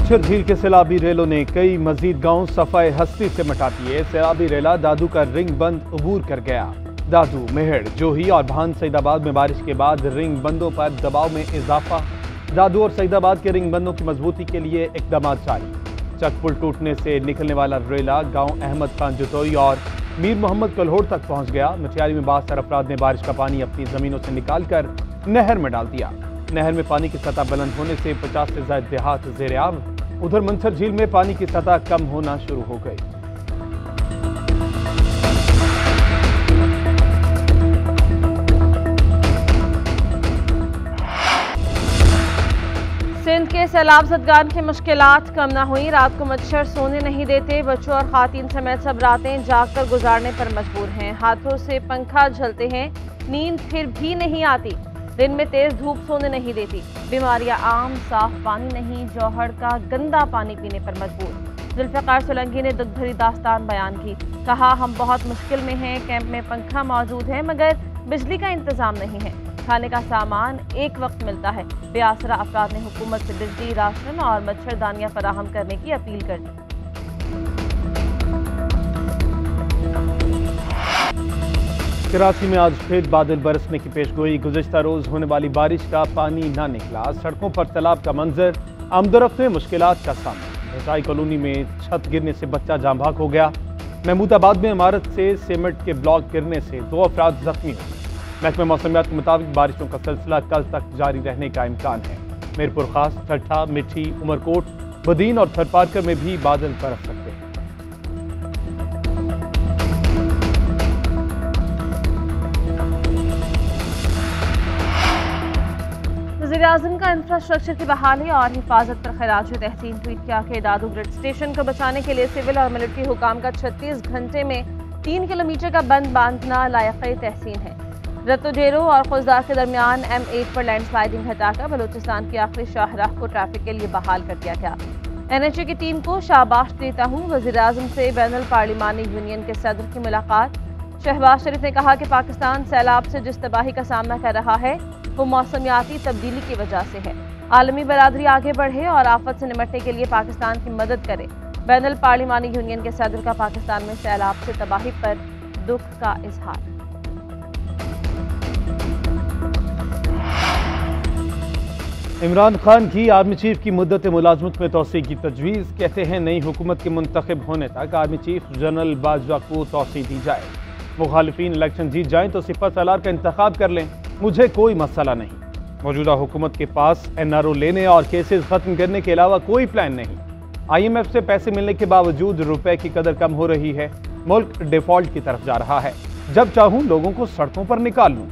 मंचर झील के सैलाबी रेलों ने कई मजीद गांव सफाए हस्ती से मिटा दिए। सैलाबी रेला दादू का रिंग बंद अबूर कर गया। दादू, मेहड़, जोही और भान सईदाबाद में बारिश के बाद रिंग बंदों पर दबाव में इजाफा। दादू और सईदाबाद के रिंग बंदों की मजबूती के लिए इकदाम जारी। चकपुल टूटने से निकलने वाला रेला गांव अहमद खान जतोई और मीर मोहम्मद कल्होड़ तक पहुंच गया। मटियारी में बासर अफराद ने बारिश का पानी अपनी जमीनों से निकालकर नहर में डाल दिया। नहर में पानी की सतह बुलंद होने से 50 से ज्यादा देहात ज़ेर-ए-आब। उधर मंचर झील में पानी की सतह कम होना शुरू हो गई। सिंध के सैलाब ज़दगान की मुश्किलात कम न हुई। रात को मच्छर सोने नहीं देते। बच्चों और खातीन समेत सब रातें जाग कर गुजारने पर मजबूर हैं। हाथों से पंखा झलते हैं, नींद फिर भी नहीं आती। दिन में तेज धूप सोने नहीं देती। बीमारियां आम, साफ पानी नहीं, जौहर का गंदा पानी पीने पर मजबूर। जुल्फ़िकार सोलंकी ने दुख भरी दास्तान बयान की। कहा, हम बहुत मुश्किल में हैं। कैंप में पंखा मौजूद है मगर बिजली का इंतजाम नहीं है। खाने का सामान एक वक्त मिलता है। बेआसरा अफराद ने हुकूमत से बिजली, राशन और मच्छरदानियां फराहम करने की अपील कर दी। कराची में आज फिर बादल बरसने की पेशगोई। गुज़िश्ता रोज होने वाली बारिश का पानी ना निकला। सड़कों पर तालाब का मंजर, आमदोरफ्त में मुश्किलात का सामना। भटाई कॉलोनी में छत गिरने से बच्चा जाँ भाग हो गया। महमूदाबाद में इमारत से सीमेंट के ब्लॉक गिरने से 2 अफराद जख्मी हुए। महकमे मौसमियात के मुताबिक बारिशों का सिलसिला कल तक जारी रहने का इम्कान है। मीरपुर खास, ठट्ठा, मिठी, उमरकोट, बदीन और थरपारकर में भी बादल बरस सकते हैं। वज़ीर-ए-आज़म का इंफ्रास्ट्रक्चर की बहाली और हिफाजत पर खराज तहसीन ट्वीट किया कि दादू ग्रिड स्टेशन को बचाने के लिए सिविल और मिलिट्री हुकाम का 36 घंटे में 3 किलोमीटर का बंद बांधना लायक़े तहसीन है। रत्तोजेरो और खुजदार के दरमियान M8 पर लैंडस्लाइडिंग हटाकर बलूचिस्तान की आखिरी शाहराह को ट्रैफिक के लिए बहाल कर दिया गया। NHA की टीम को शाबाश देता हूँ। वज़ीर-ए-आज़म से बैनुल पार्लिमानी यूनियन के सदर की मुलाकात। शहबाज शरीफ ने कहा कि पाकिस्तान सैलाब से जिस तबाही का सामना कर रहा है वो मौसमियाती तब्दीली की वजह से है। आलमी बरादरी आगे बढ़े और आफत से निपटने के लिए पाकिस्तान की मदद करे। बैनुल पार्लिमानी यूनियन के सदर का पाकिस्तान में सैलाब से तबाही पर दुख का इजहार। इमरान खान की आर्मी चीफ की मुद्दत मुलाजमत में तोसी की तजवीज़। कहते हैं नई हुकूमत के मुंतखब होने तक आर्मी चीफ जनरल बाजवा को तोसी दी जाए। मुखालिफिन इलेक्शन जीत जाएं तो सिपह सालार का इंतखाब कर लें, मुझे कोई मसला नहीं। मौजूदा हुकूमत के पास NRO लेने और केसेस खत्म करने के अलावा कोई प्लान नहीं। IMF से पैसे मिलने के बावजूद रुपए की कदर कम हो रही है। मुल्क डिफॉल्ट की तरफ जा रहा है। जब चाहूं लोगों को सड़कों पर निकाल लूं।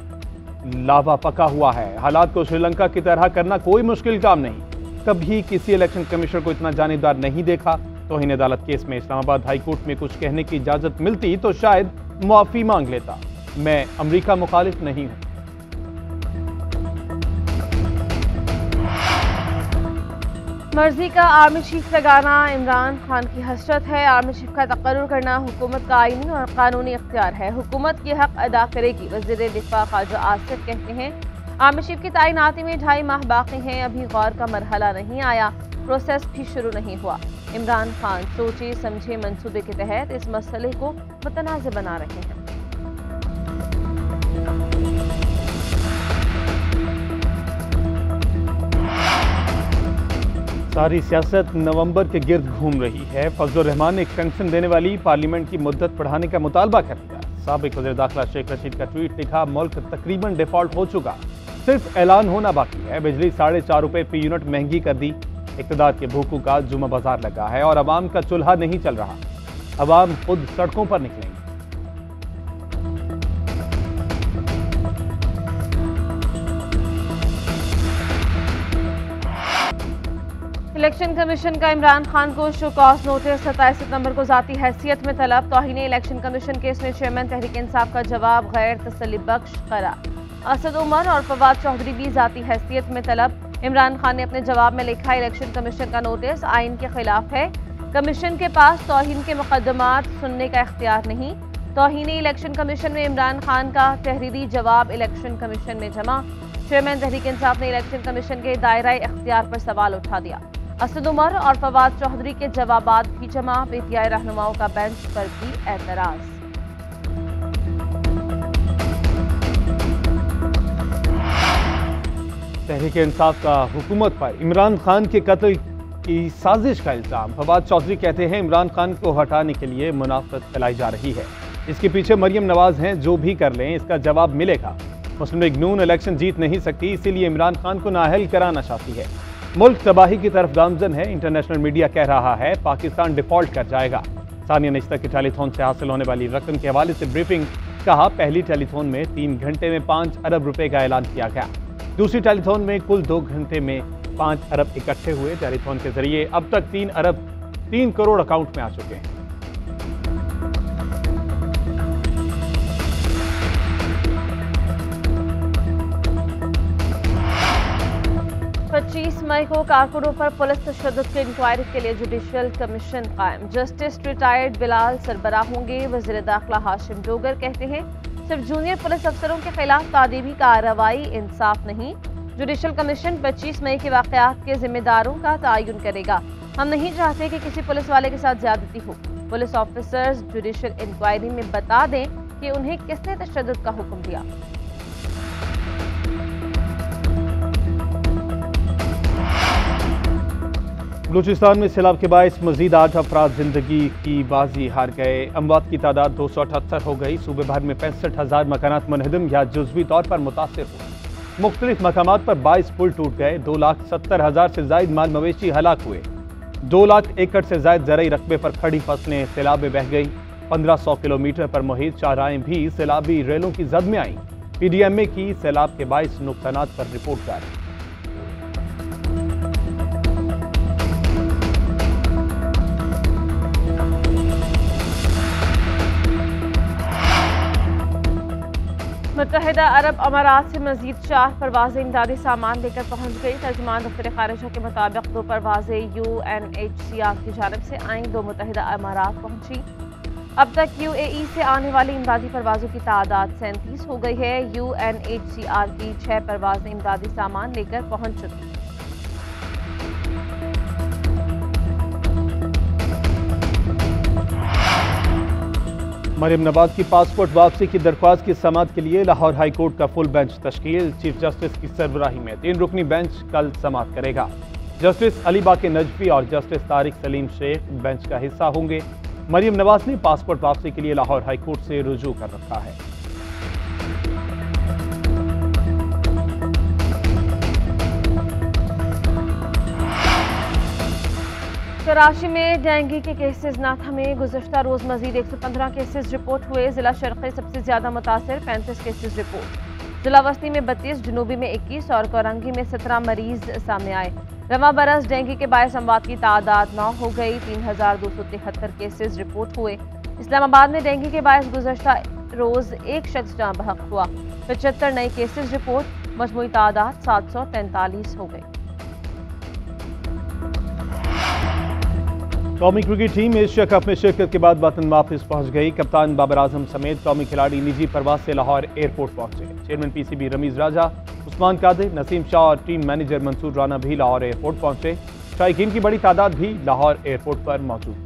लावा पका हुआ है। हालात को श्रीलंका की तरह करना कोई मुश्किल काम नहीं। कभी किसी इलेक्शन कमीशनर को इतना जानिबदार नहीं देखा। तौहीन अदालत केस में इस्लामाबाद हाई कोर्ट में कुछ कहने की इजाजत मिलती तो शायद मुआफी मांग लेता। मैं अमरीका मुखालिफ नहीं हूं। मर्जी का आर्मी चीफ लगाना इमरान खान की हसरत है। आर्मी चीफ का तकर्रुर करना हुकूमत का आईनी और कानूनी इख्तियार है। हुकूमत की हक अदा करेगी। वज़ीर दिफा ख्वाजा आसिफ कहते हैं आर्मी चीफ की तैनाती में 2.5 माह बाकी हैं। अभी गौर का मरहला नहीं आया, प्रोसेस भी शुरू नहीं हुआ। इमरान खान सोचे समझे मंसूबे के तहत इस मसले को मुतनाज़ बना रहे हैं। सारी सियासत नवंबर के गिर्द घूम रही है। फजलुर रहमान ने एक्सटेंशन देने वाली पार्लियामेंट की मुद्दत बढ़ाने का मुतालबा कर दिया। साबिक वज़ीर दाखिला शेख रशीद का ट्वीट लिखा, मुल्क तकरीबन डिफॉल्ट हो चुका, सिर्फ ऐलान होना बाकी है। बिजली 4.5 रुपए फी यूनिट महंगी कर दी। इक़्तिदार के भूखों का जुम्मा बाजार लगा है और अवाम का चूल्हा नहीं चल रहा। अवाम खुद सड़कों पर निकलेंगे। इलेक्शन कमीशन का इमरान खान को शो कॉज नोटिस 27 सितंबर को जाती हैसियत में तलब। तौहीन इलेक्शन कमीशन केस में चेयरमैन तहरीक इंसाफ का जवाब गैर तसल्ली बख्श करार। असद उमर और फवाद चौधरी भी जाती हैसियत में तलब। इमरान खान ने अपने जवाब में लिखा, इलेक्शन कमीशन का नोटिस आइन के खिलाफ है। कमीशन के पास तौहीन के मुकदमात सुनने का इख्तियार नहीं। तौहीन इलेक्शन कमीशन में इमरान खान का तहरीरी जवाब इलेक्शन कमीशन में जमा। चेयरमैन तहरीक इंसाफ ने इलेक्शन कमीशन के दायरा इख्तियार पर सवाल उठा दिया। असद उमर और फवाद चौधरी के जवाबात भी जमा। पीटीआई रहनुमाओं का बेंच पर भी एतराज। तहरीक इंसाफ का हुकूमत पर इमरान खान के कत्ल की साजिश का इल्जाम। फवाद चौधरी कहते हैं इमरान खान को हटाने के लिए मुनाफरत फैलाई जा रही है। इसके पीछे मरियम नवाज हैं, जो भी कर लें इसका जवाब मिलेगा। मुस्लिम लीग नून इलेक्शन जीत नहीं सकती, इसीलिए इमरान खान को नाअहल कराना चाहती है। मुल्क तबाही की तरफ गामजन है। इंटरनेशनल मीडिया कह रहा है पाकिस्तान डिफॉल्ट कर जाएगा। सानिया निश्ता के टेलीथॉन से हासिल होने वाली रकम के हवाले से ब्रीफिंग। कहा पहली टेलीथॉन में 3 घंटे में 5 अरब रुपए का ऐलान किया गया। दूसरी टेलीथॉन में कुल 2 घंटे में 5 अरब इकट्ठे हुए। टेलीथॉन के जरिए अब तक 3 करोड़ अकाउंट में आ चुके हैं। मई को कारकुनों पर पुलिस तशद्दुद की इंक्वायरी के लिए जुडिशियल कमीशन कायम। जस्टिस रिटायर्ड बिलाल सरबराह होंगे। वज़ीर दाखिला हाशिम डोगर कहते हैं सिर्फ जूनियर पुलिस अफसरों के खिलाफ तादीबी कार्रवाई इंसाफ नहीं। जुडिशियल कमीशन 25 मई के वाक़यात के जिम्मेदारों का तयन करेगा। हम नहीं चाहते कि किसी पुलिस वाले के साथ ज्यादती हो। पुलिस ऑफिसर्स जुडिशियल इंक्वायरी में बता दें कि उन्हें किसने तशद्दुद का हुक्म दिया। बलूचिस्तान में सैलाब के बायस मजीद 8 अफराद जिंदगी की बाजी हार गए। अमवात की तादाद 278 हो गई। सूबे भर में 65,000 मकानात मुनहदम या जुज़वी तौर पर मुतासिर हुए। मुख्तलिफ मकामात पर 22 पुल टूट गए। 2,70,000 से जायद माल मवेशी हलाक हुए। 2 लाख एकड़ से जायद ज़रई रकबे पर खड़ी फसलें सैलाब में बह गई। 1500 किलोमीटर पर मुहित शाहराहें भी सैलाबी रेलों की जद में आईं। PDMA की सैलाब के बायस नुकसानात पर रिपोर्ट जारी। मुत्तहिदा अरब अमारात से मजीद 4 परवाजें इमदादी सामान लेकर पहुंच गई। तर्जुमान दफ्तर खारिजा के मुताबिक 2 परवाजें UNHCR की जानब से आई। 2 मुत्तहिदा अमारात पहुंची। अब तक UAE से आने वाली इमदादी परवाजों की तादाद 37 हो गई है। UNHCR की 6 परवाजें इमदादी सामान लेकर पहुंच चुकी। मरियम नवाज की पासपोर्ट वापसी की दरख्वास्त की समाअत के लिए लाहौर हाई कोर्ट का फुल बेंच तश्कील। चीफ जस्टिस की सरबराही में 3 रुकनी बेंच कल समाअत करेगा। जस्टिस अली बाकी नजफी और जस्टिस तारिक सलीम शेख बेंच का हिस्सा होंगे। मरियम नवाज ने पासपोर्ट वापसी के लिए लाहौर हाई कोर्ट से रुजू कर रखा है। कराची में डेंगू के केसेस ना थमे। गुज़श्ता रोज मजीद 115 केसेस रिपोर्ट हुए। जिला शर्क़ी सबसे ज्यादा मुतासिर, 35 केसेस रिपोर्ट। जिला वस्ती में 32, जनूबी में 21 और कोरंगी में 17 मरीज सामने आए। रवा बरस डेंगू के बायस अमवात की तादाद 9 हो गई। 3273 केसेस रिपोर्ट हुए। इस्लामाबाद में डेंगू के बायस गुज़श्ता रोज एक शख्स जाँ बहक हुआ। 75 नए केसेस रिपोर्ट। मजमूई तादाद 743 हो गई। कौमी क्रिकेट टीम एशिया कप में शिरकत के बाद वतन वापस पहुंच गई। कप्तान बाबर आजम समेत कौमी खिलाड़ी निजी परवाज से लाहौर एयरपोर्ट पहुंचे। चेयरमैन PCB रमीज राजा, उस्मान कादिर, नसीम शाह और टीम मैनेजर मंसूर राना भी लाहौर एयरपोर्ट पहुंचे। शायकीन की बड़ी तादाद भी लाहौर एयरपोर्ट पर मौजूद।